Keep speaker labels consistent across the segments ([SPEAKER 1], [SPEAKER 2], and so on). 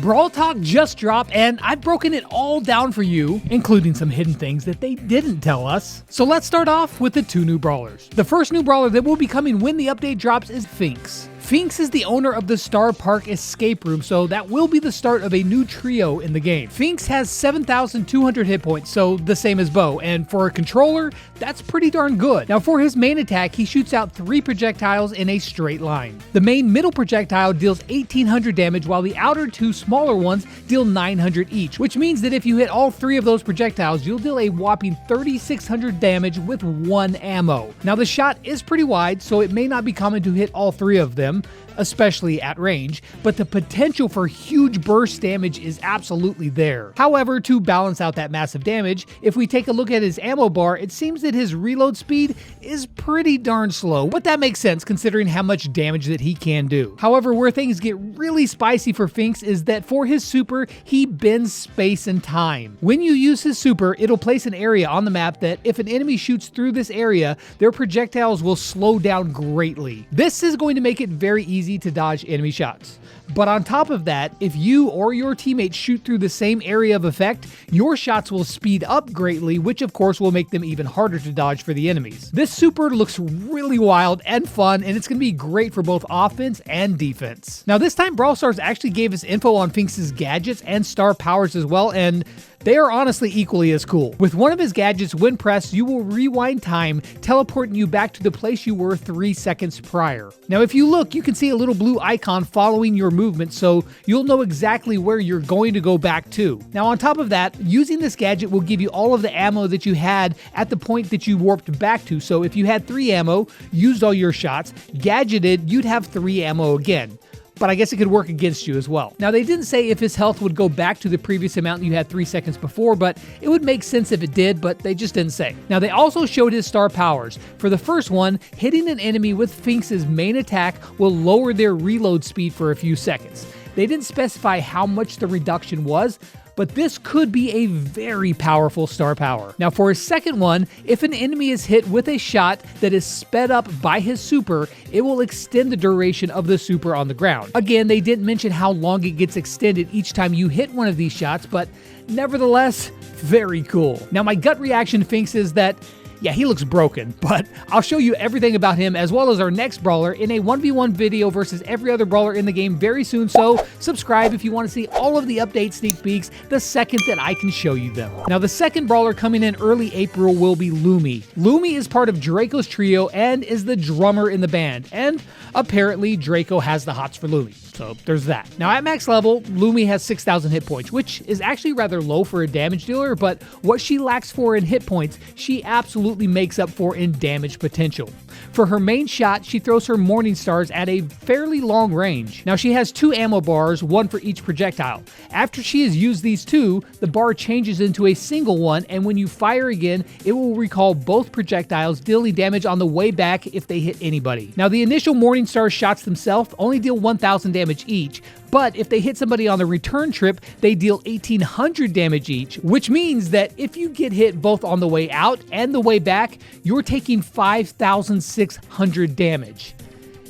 [SPEAKER 1] Brawl Talk just dropped, and I've broken it all down for you, including some hidden things that they didn't tell us. So let's start off with the 2 new brawlers. The first new brawler that will be coming when the update drops is Finx. Finx is the owner of the Star Park escape room, so that will be the start of a new trio in the game. Finx has 7,200 hit points, so the same as Bo, and for a controller, that's pretty darn good. Now for his main attack, he shoots out 3 projectiles in a straight line. The main middle projectile deals 1,800 damage, while the outer 2 smaller ones deal 900 each, which means that if you hit all 3 of those projectiles, you'll deal a whopping 3,600 damage with 1 ammo. Now the shot is pretty wide, so it may not be common to hit all 3 of them, especially at range, but the potential for huge burst damage is absolutely there. However, to balance out that massive damage, if we take a look at his ammo bar, it seems that his reload speed is pretty darn slow, but that makes sense considering how much damage that he can do. However, where things get really spicy for Finx is that for his super, he bends space and time. When you use his super, it'll place an area on the map that if an enemy shoots through this area, their projectiles will slow down greatly. This is going to make it very easy to dodge enemy shots. But on top of that, if you or your teammates shoot through the same area of effect, your shots will speed up greatly, which of course will make them even harder to dodge for the enemies. This super looks really wild and fun, and it's going to be great for both offense and defense. Now this time Brawl Stars actually gave us info on Finx's gadgets and star powers as well, and they are honestly equally as cool. With one of his gadgets, when pressed, you will rewind time, teleporting you back to the place you were 3 seconds prior. Now if you look, you can see a little blue icon following your movement, so you'll know exactly where you're going to go back to. Now on top of that, using this gadget will give you all of the ammo that you had at the point that you warped back to. So if you had 3 ammo, used all your shots, gadgeted, you'd have 3 ammo again. But I guess it could work against you as well. Now they didn't say if his health would go back to the previous amount you had 3 seconds before, but it would make sense if it did, but they just didn't say. Now they also showed his star powers. For the first one, hitting an enemy with Finx's main attack will lower their reload speed for a few seconds. They didn't specify how much the reduction was, but this could be a very powerful star power. Now for his second one, if an enemy is hit with a shot that is sped up by his super, it will extend the duration of the super on the ground. Again, they didn't mention how long it gets extended each time you hit one of these shots, but nevertheless, very cool. Now my gut reaction to Finx is that yeah, he looks broken, but I'll show you everything about him as well as our next brawler in a 1v1 video versus every other brawler in the game very soon, so subscribe if you want to see all of the update sneak peeks the second that I can show you them. Now the second brawler coming in early April will be Lumi. Lumi is part of Draco's trio and is the drummer in the band, and apparently Draco has the hots for Lumi. So there's that. Now at max level, Lumi has 6,000 hit points, which is actually rather low for a damage dealer, but what she lacks for in hit points, she absolutely makes up for in damage potential. For her main shot, she throws her Morning Stars at a fairly long range. Now she has 2 ammo bars, one for each projectile. After she has used these 2, the bar changes into a single one, and when you fire again, it will recall both projectiles, dealing damage on the way back if they hit anybody. Now the initial Morning Star shots themselves only deal 1,000 damage each, but if they hit somebody on the return trip, they deal 1,800 damage each, which means that if you get hit both on the way out and the way back, you're taking 5,600 damage.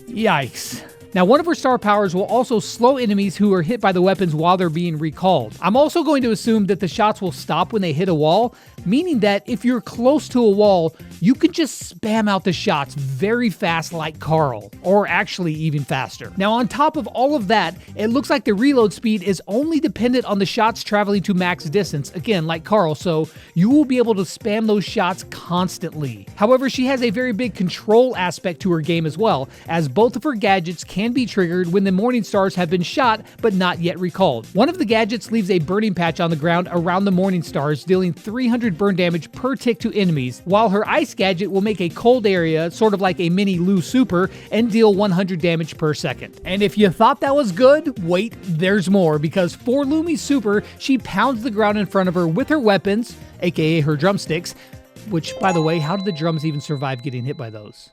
[SPEAKER 1] Yikes. Now, one of her star powers will also slow enemies who are hit by the weapons while they're being recalled. I'm also going to assume that the shots will stop when they hit a wall, meaning that if you're close to a wall, you can just spam out the shots very fast like Carl, or actually even faster. Now, on top of all of that, it looks like the reload speed is only dependent on the shots traveling to max distance, again, like Carl, so you will be able to spam those shots constantly. However, she has a very big control aspect to her game as well, as both of her gadgets can be triggered when the Morning Stars have been shot but not yet recalled. One of the gadgets leaves a burning patch on the ground around the Morning Stars, dealing 300 burn damage per tick to enemies, while her ice gadget will make a cold area, sort of like a mini Lu super, and deal 100 damage per second. And if you thought that was good, wait, there's more, because for Lumi's super, she pounds the ground in front of her with her weapons, aka her drumsticks, which, by the way, how did the drums even survive getting hit by those?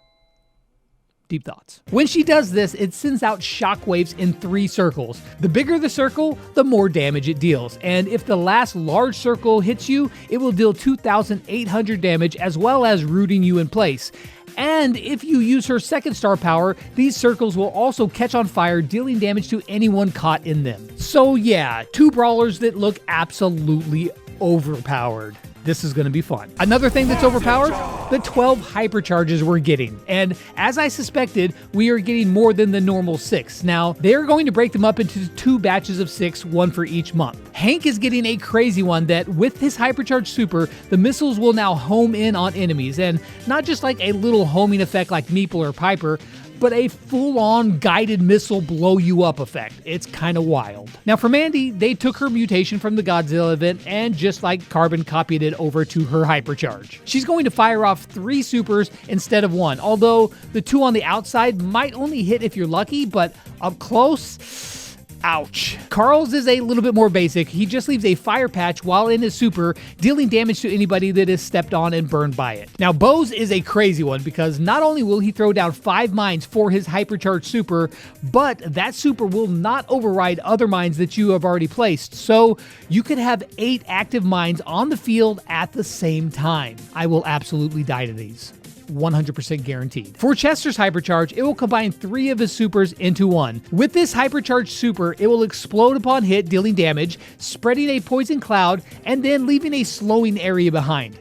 [SPEAKER 1] Deep thoughts. When she does this, it sends out shockwaves in 3 circles. The bigger the circle, the more damage it deals. And if the last large circle hits you, it will deal 2,800 damage as well as rooting you in place. And if you use her second star power, these circles will also catch on fire, dealing damage to anyone caught in them. So yeah, 2 brawlers that look absolutely overpowered. This is going to be fun. Another thing that's overpowered, the 12 hypercharges we're getting. And as I suspected, we are getting more than the normal 6. Now, they're going to break them up into 2 batches of 6, one for each month. Hank is getting a crazy one that with his hypercharged super, the missiles will now home in on enemies. And not just like a little homing effect like Meeple or Piper, but a full-on guided missile blow you up effect. It's kind of wild. Now for Mandy, they took her mutation from the Godzilla event and just like Carbon copied it over to her hypercharge. She's going to fire off 3 supers instead of 1, although the 2 on the outside might only hit if you're lucky, but up close, ouch. Carl's is a little bit more basic. He just leaves a fire patch while in his super, dealing damage to anybody that is stepped on and burned by it. Now Bo's is a crazy one because not only will he throw down 5 mines for his hypercharged super, but that super will not override other mines that you have already placed. So you could have 8 active mines on the field at the same time. I will absolutely die to these. 100% guaranteed. For Chester's hypercharge, it will combine 3 of his supers into 1. With this hypercharged super, it will explode upon hit, dealing damage, spreading a poison cloud, and then leaving a slowing area behind.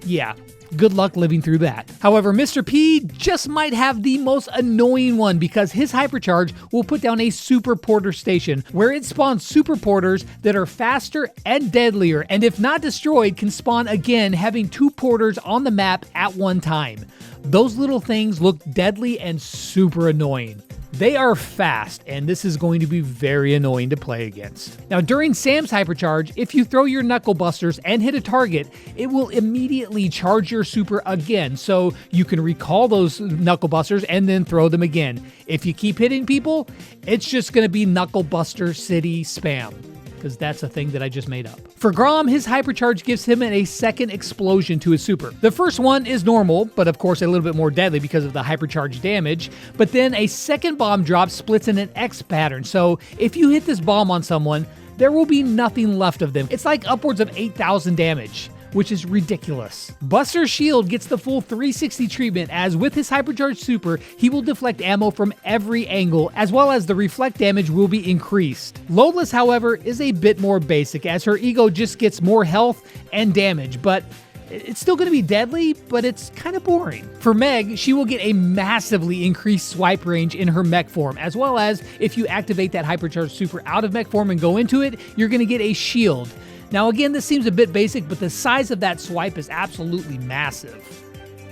[SPEAKER 1] Yeah, good luck living through that. However, Mr. P just might have the most annoying one because his hypercharge will put down a super porter station where it spawns super porters that are faster and deadlier, and if not destroyed, can spawn again, having 2 porters on the map at one time. Those little things look deadly and super annoying. They are fast, and this is going to be very annoying to play against. Now, during Sam's hypercharge, if you throw your Knuckle Busters and hit a target, it will immediately charge your super again, so you can recall those Knuckle Busters and then throw them again. If you keep hitting people, it's just going to be Knuckle Buster City spam, because that's a thing that I just made up. For Grom, his hypercharge gives him a second explosion to his super. The first one is normal, but of course a little bit more deadly because of the hypercharge damage, but then a second bomb drop splits in an X pattern, so if you hit this bomb on someone, there will be nothing left of them. It's like upwards of 8,000 damage, which is ridiculous. Buster's shield gets the full 360 treatment, as with his hypercharged super, he will deflect ammo from every angle, as well as the reflect damage will be increased. Lola's, however, is a bit more basic, as her ego just gets more health and damage, but it's still going to be deadly, but it's kind of boring. For Meg, she will get a massively increased swipe range in her mech form, as well as if you activate that hypercharged super out of mech form and go into it, you're going to get a shield. Now again, this seems a bit basic, but the size of that swipe is absolutely massive.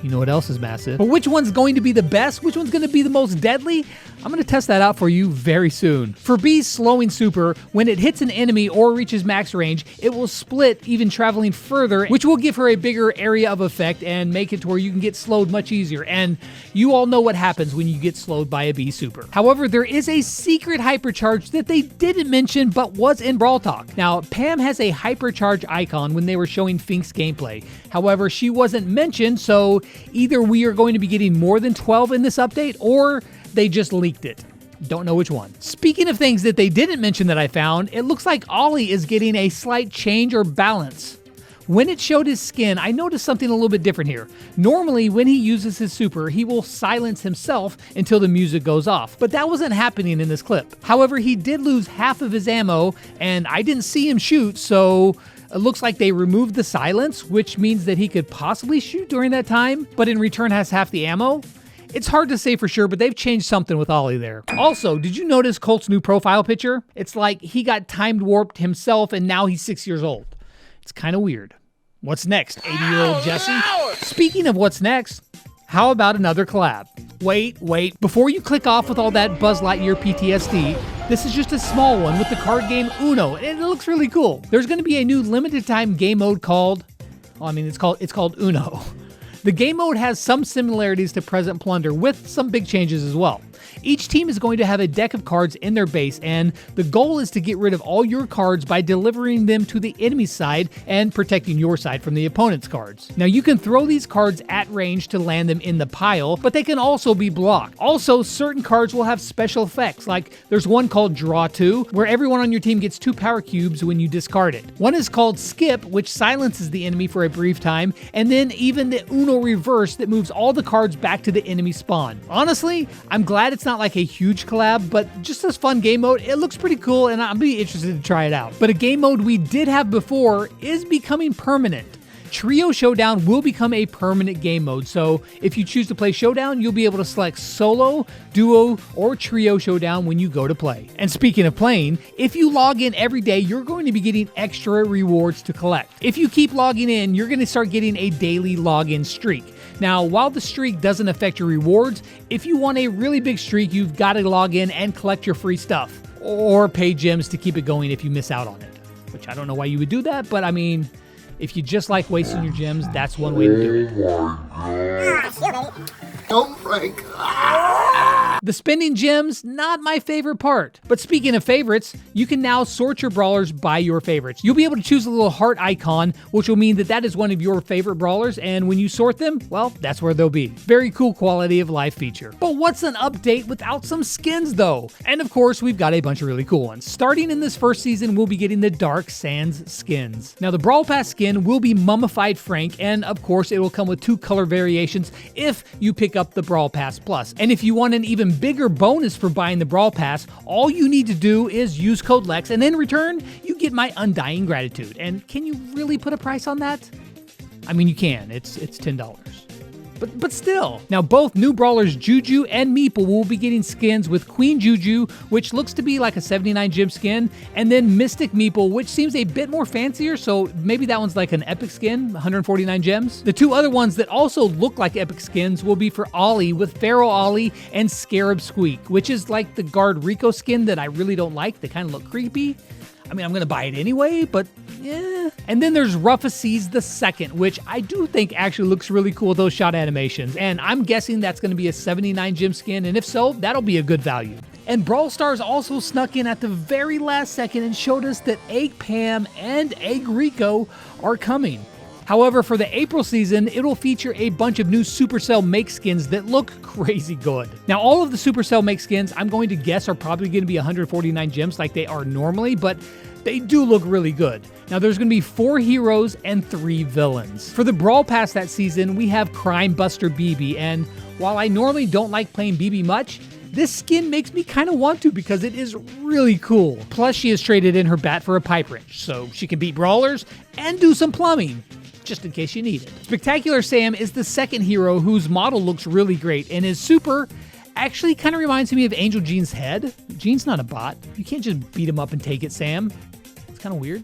[SPEAKER 1] You know what else is massive? But which one's going to be the best? Which one's going to be the most deadly? I'm going to test that out for you very soon. For B's slowing super, when it hits an enemy or reaches max range, it will split, even traveling further, which will give her a bigger area of effect and make it to where you can get slowed much easier. And you all know what happens when you get slowed by a B super. However, there is a secret hypercharge that they didn't mention but was in Brawl Talk. Now, Pam has a hypercharge icon when they were showing Finks gameplay. However, she wasn't mentioned, so either we are going to be getting more than 12 in this update, or they just leaked it. Don't know which one. Speaking of things that they didn't mention that I found, it looks like Ollie is getting a slight change or balance. When it showed his skin, I noticed something a little bit different here. Normally, when he uses his super, he will silence himself until the music goes off, but that wasn't happening in this clip. However, he did lose half of his ammo, and I didn't see him shoot, so it looks like they removed the silence, which means that he could possibly shoot during that time, but in return has half the ammo. It's hard to say for sure, but they've changed something with Ollie there. Also, did you notice Colt's new profile picture? It's like he got time warped himself and now he's 6 years old. It's kind of weird. What's next, 80-year-old Jesse? Speaking of what's next, how about another collab? Wait, before you click off with all that Buzz Lightyear PTSD, this is just a small one with the card game Uno, and it looks really cool. There's going to be a new limited time game mode called, it's called Uno. The game mode has some similarities to Present Plunder with some big changes as well. Each team is going to have a deck of cards in their base, and the goal is to get rid of all your cards by delivering them to the enemy side and protecting your side from the opponent's cards. Now you can throw these cards at range to land them in the pile, but they can also be blocked. Also, certain cards will have special effects, like there's one called Draw 2, where everyone on your team gets 2 power cubes when you discard it. One is called Skip, which silences the enemy for a brief time, and then even the Uno Reverse that moves all the cards back to the enemy spawn. Honestly, I'm glad it's not like a huge collab, but just as fun game mode, it looks pretty cool and I'm really interested to try it out. But a game mode we did have before is becoming permanent. Trio Showdown will become a permanent game mode, so if you choose to play Showdown, you'll be able to select Solo, Duo, or Trio Showdown when you go to play. And speaking of playing, if you log in every day, you're going to be getting extra rewards to collect. If you keep logging in, you're going to start getting a daily login streak. Now, while the streak doesn't affect your rewards, if you want a really big streak, you've got to log in and collect your free stuff, or pay gems to keep it going if you miss out on it. Which I don't know why you would do that, but I mean, if you just like wasting your gems, that's one way to do it.
[SPEAKER 2] Don't Frank.
[SPEAKER 1] The spending gems, not my favorite part. But speaking of favorites, you can now sort your brawlers by your favorites. You'll be able to choose a little heart icon, which will mean that that is one of your favorite brawlers, and when you sort them, well, that's where they'll be. Very cool quality of life feature. But what's an update without some skins though? And of course, we've got a bunch of really cool ones. Starting in this first season, we'll be getting the Dark Sands skins. Now the Brawl Pass skin will be Mummified Frank, and of course it will come with 2 color variations if you pick up the Brawl Pass Plus. And if you want an even bigger bonus for buying the Brawl Pass, all you need to do is use code LEX, and in return, you get my undying gratitude. And can you really put a price on that? I mean, you can. It's $10. But still. Now, both new brawlers Juju and Meeple will be getting skins, with Queen Juju, which looks to be like a 79 gem skin, and then Mystic Meeple, which seems a bit more fancier, so maybe that one's like an epic skin, 149 gems. The 2 other ones that also look like epic skins will be for Ollie, with Pharaoh Ollie and Scarab Squeak, which is like the guard Rico skin that I really don't like. They kind of look creepy. I mean, I'm going to buy it anyway, but yeah. And then there's Ruffaces the Second, which I do think actually looks really cool with those shot animations. And I'm guessing that's going to be a 79 gem skin, and if so, that'll be a good value. And Brawl Stars also snuck in at the very last second and showed us that Egg Pam and Egg Rico are coming. However, for the April season, it'll feature a bunch of new Supercell make skins that look crazy good. Now, all of the Supercell make skins, I'm going to guess, are probably going to be 149 gems like they are normally, but they do look really good. Now, there's going to be 4 heroes and 3 villains. For the Brawl Pass that season, we have Crime Buster BB, and while I normally don't like playing BB much, this skin makes me kind of want to because it is really cool. Plus, she has traded in her bat for a pipe wrench, so she can beat brawlers and do some plumbing, just in case you need it. Spectacular Sam is the second hero whose model looks really great, and his super actually kind of reminds me of Angel Jean's head. Jean's not a bot. You can't just beat him up and take it, Sam. It's kind of weird,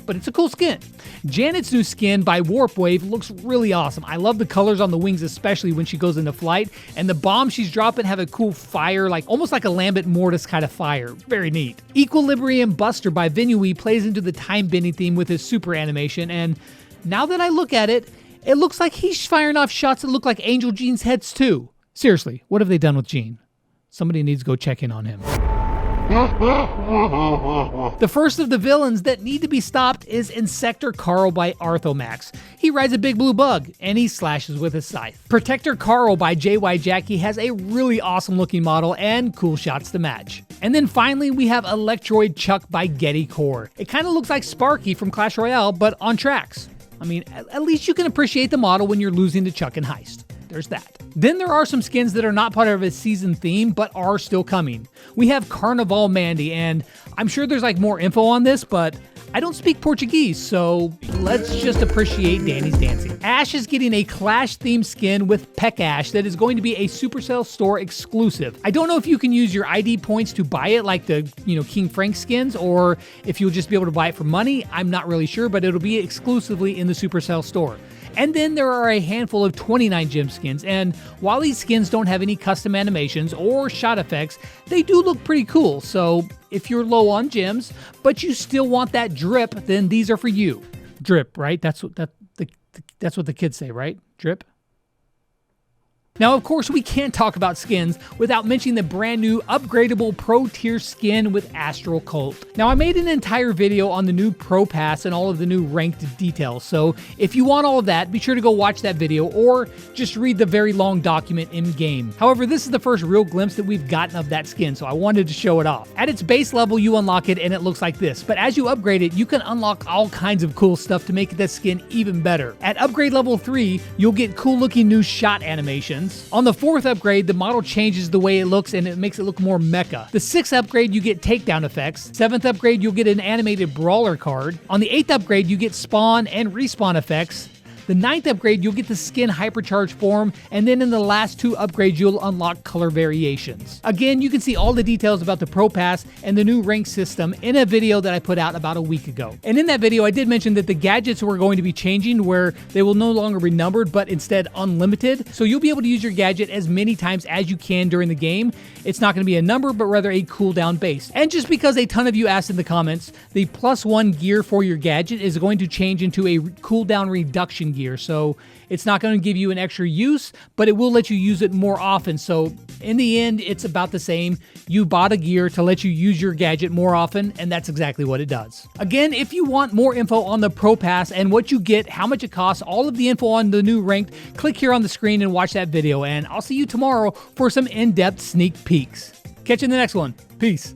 [SPEAKER 1] but it's a cool skin. Janet's new skin by Warp Wave looks really awesome. I love the colors on the wings, especially when she goes into flight, and the bombs she's dropping have a cool fire, like almost like a Lambent Mortis kind of fire. Very neat. Equilibrium Buster by Vinui plays into the time bending theme with his super animation, and now that I look at it, it looks like he's firing off shots that look like Angel Jean's heads too. Seriously, what have they done with Jean? Somebody needs to go check in on him. The first of the villains that need to be stopped is Insector Carl by Arthomax. He rides a big blue bug, and he slashes with his scythe. Protector Carl by JY Jackie has a really awesome looking model and cool shots to match. And then finally, we have Electroid Chuck by Getty Core. It kind of looks like Sparky from Clash Royale, but on tracks. I mean, at least you can appreciate the model when you're losing to Chuck and Heist. There's that. Then there are some skins that are not part of a season theme, but are still coming. We have Carnival Mandy, and I'm sure there's like more info on this, but I don't speak Portuguese, so let's just appreciate Danny's dancing. Ash is getting a Clash-themed skin with Peck Ash that is going to be a Supercell store exclusive. I don't know if you can use your ID points to buy it like the, King Frank skins, or if you'll just be able to buy it for money. I'm not really sure, but it'll be exclusively in the Supercell store. And then there are a handful of 29 gem skins, and while these skins don't have any custom animations or shot effects, they do look pretty cool. So if you're low on gems, but you still want that drip, then these are for you. Drip, right? That's what the kids say, right? Drip. Now, of course, we can't talk about skins without mentioning the brand new upgradable Pro tier skin with Astral Cult. Now, I made an entire video on the new Pro Pass and all of the new ranked details, so if you want all of that, be sure to go watch that video or just read the very long document in-game. However, this is the first real glimpse that we've gotten of that skin, so I wanted to show it off. At its base level, you unlock it and it looks like this, but as you upgrade it, you can unlock all kinds of cool stuff to make that skin even better. At upgrade level 3, you'll get cool looking new shot animations. On the 4th upgrade, the model changes the way it looks and it makes it look more mecha. The 6th upgrade, you get takedown effects. 7th upgrade, you'll get an animated brawler card. On the 8th upgrade, you get spawn and respawn effects. The 9th upgrade, you'll get the skin Hypercharge form, and then in the last 2 upgrades, you'll unlock color variations. Again, you can see all the details about the Pro Pass and the new rank system in a video that I put out about a week ago. And in that video, I did mention that the gadgets were going to be changing where they will no longer be numbered, but instead unlimited. So you'll be able to use your gadget as many times as you can during the game. It's not going to be a number, but rather a cooldown base. And just because a ton of you asked in the comments, the +1 gear for your gadget is going to change into a cooldown reduction gear. So it's not going to give you an extra use, but it will let you use it more often. So in the end, it's about the same. You bought a gear to let you use your gadget more often, and that's exactly what it does. Again, if you want more info on the Pro Pass and what you get, how much it costs, all of the info on the new ranked, click here on the screen and watch that video. And I'll see you tomorrow for some in-depth sneak peeks. Catch you in the next one. Peace.